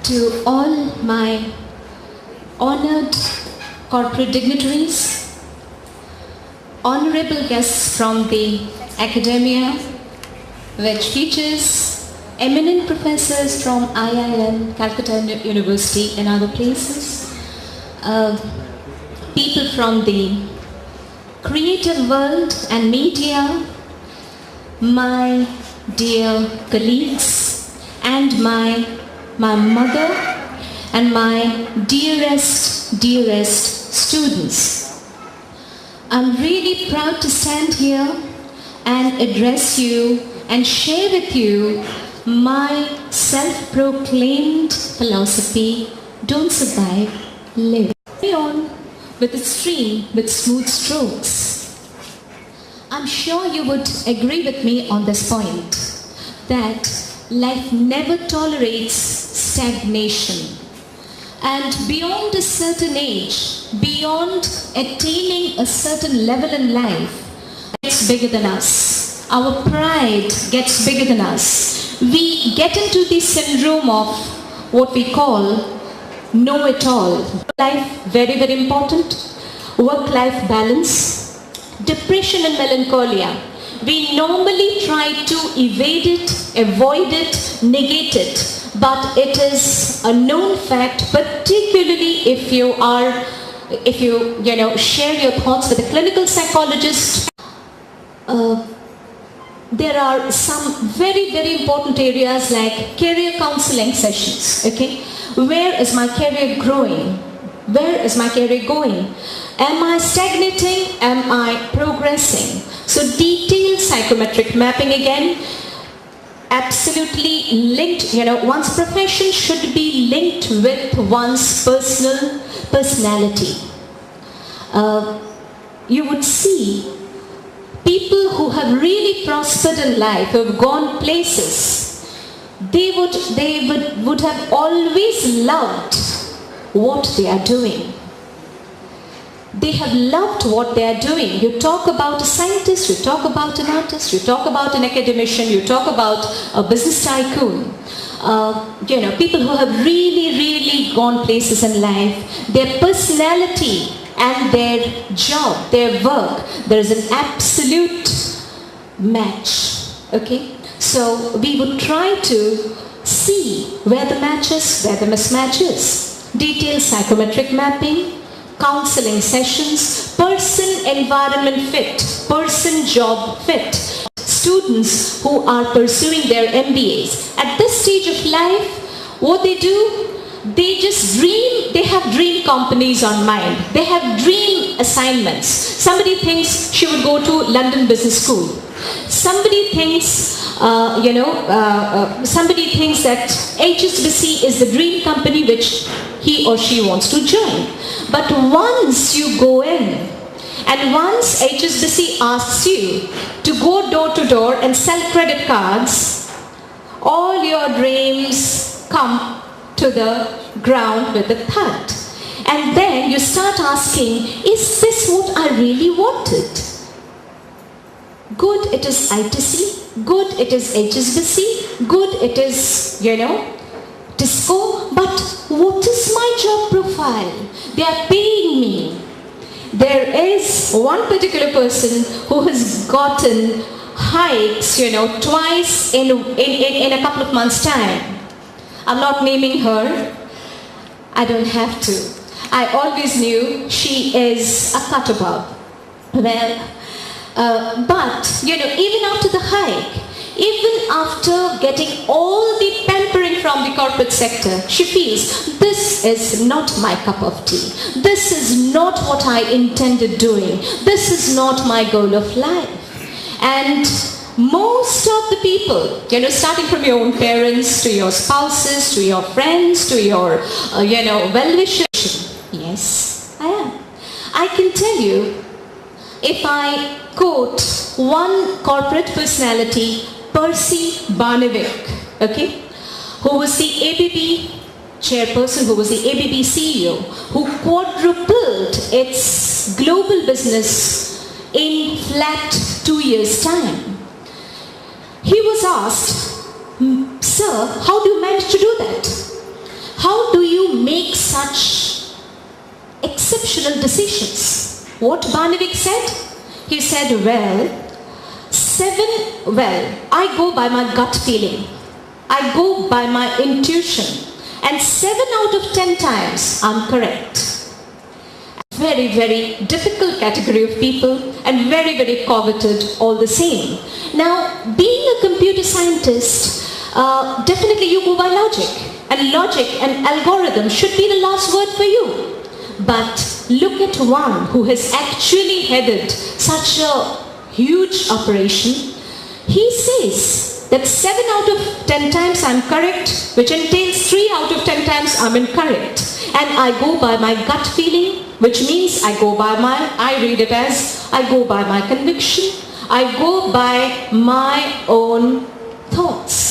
To all my honored corporate dignitaries, honorable guests from the academia, which features eminent professors from IIM, Calcutta University and other places, people from the creative world and media, my dear colleagues, and my mother, and my dearest students. I'm really proud to stand here and address you and share with you my self-proclaimed philosophy: don't survive, live. Carry on with the stream with smooth strokes. I'm sure you would agree with me on this point, that life never tolerates stagnation. And beyond a certain age, beyond attaining a certain level in life, it's bigger than us. Our pride gets bigger than us. We get into the syndrome of what we call know-it-all. Life, very, very important. Work-life balance. Depression and melancholia. We normally try to evade it, avoid it, negate it. But it is a known fact, particularly if you share your thoughts with a clinical psychologist. There are some very, very important areas like career counseling sessions. Okay, where is my career growing? Where is my career going? Am I stagnating? Am I progressing? So detailed psychometric mapping again, absolutely linked. One's profession should be linked with one's personality. You would see people who have really prospered in life, who have gone places, they would have always loved what they are doing. They have loved what they are doing. You talk about a scientist, you talk about an artist, you talk about an academician, you talk about a business tycoon. People who have really, really gone places in life, their personality and their job, their work, there is an absolute match. Okay? So we would try to see where the match is, where the mismatch is. Detailed psychometric mapping, counseling sessions, person-environment fit, person-job fit. Students who are pursuing their MBAs, at this stage of life, what they do, they just dream. They have dream companies on mind. They have dream assignments. Somebody thinks she would go to London Business School. Somebody thinks, somebody thinks that HSBC is the dream company which he or she wants to join. But once you go in, and once HSBC asks you to go door to door and sell credit cards, all your dreams come to the ground with a thud. And then you start asking, is this what I really wanted? Good, it is ITC. Good, it is HSBC. Good, it is, Tisco. But what is my job profile? They are paying me. There is one particular person who has gotten hikes, twice in a couple of months' time. I'm not naming her. I don't have to. I always knew she is a cutterbug. Well, but, even after the hike, even after getting all the pampering from the corporate sector, she feels, this is not my cup of tea. This is not what I intended doing. This is not my goal of life. And most of the people, starting from your own parents, to your spouses, to your friends, to your, well-wishers. Yes, I am. I can tell you, if I quote one corporate personality, Percy Barnevik, okay, who was the ABB chairperson, who was the ABB CEO, who quadrupled its global business in flat 2 years' time. He was asked, sir, how do you manage to do that? such exceptional decisions. What Barnevik said? He said, I go by my gut feeling. I go by my intuition. And 7 out of 10 times I'm correct. Very, very difficult category of people and very, very coveted all the same. Now, being a computer scientist, definitely you go by logic. And logic and algorithm should be the last word for you. But look at one who has actually headed such a huge operation. He says that 7 out of 10 times I'm correct, which entails 3 out of 10 times I'm incorrect. And I go by my gut feeling, which means I read it as, I go by my conviction, I go by my own thoughts.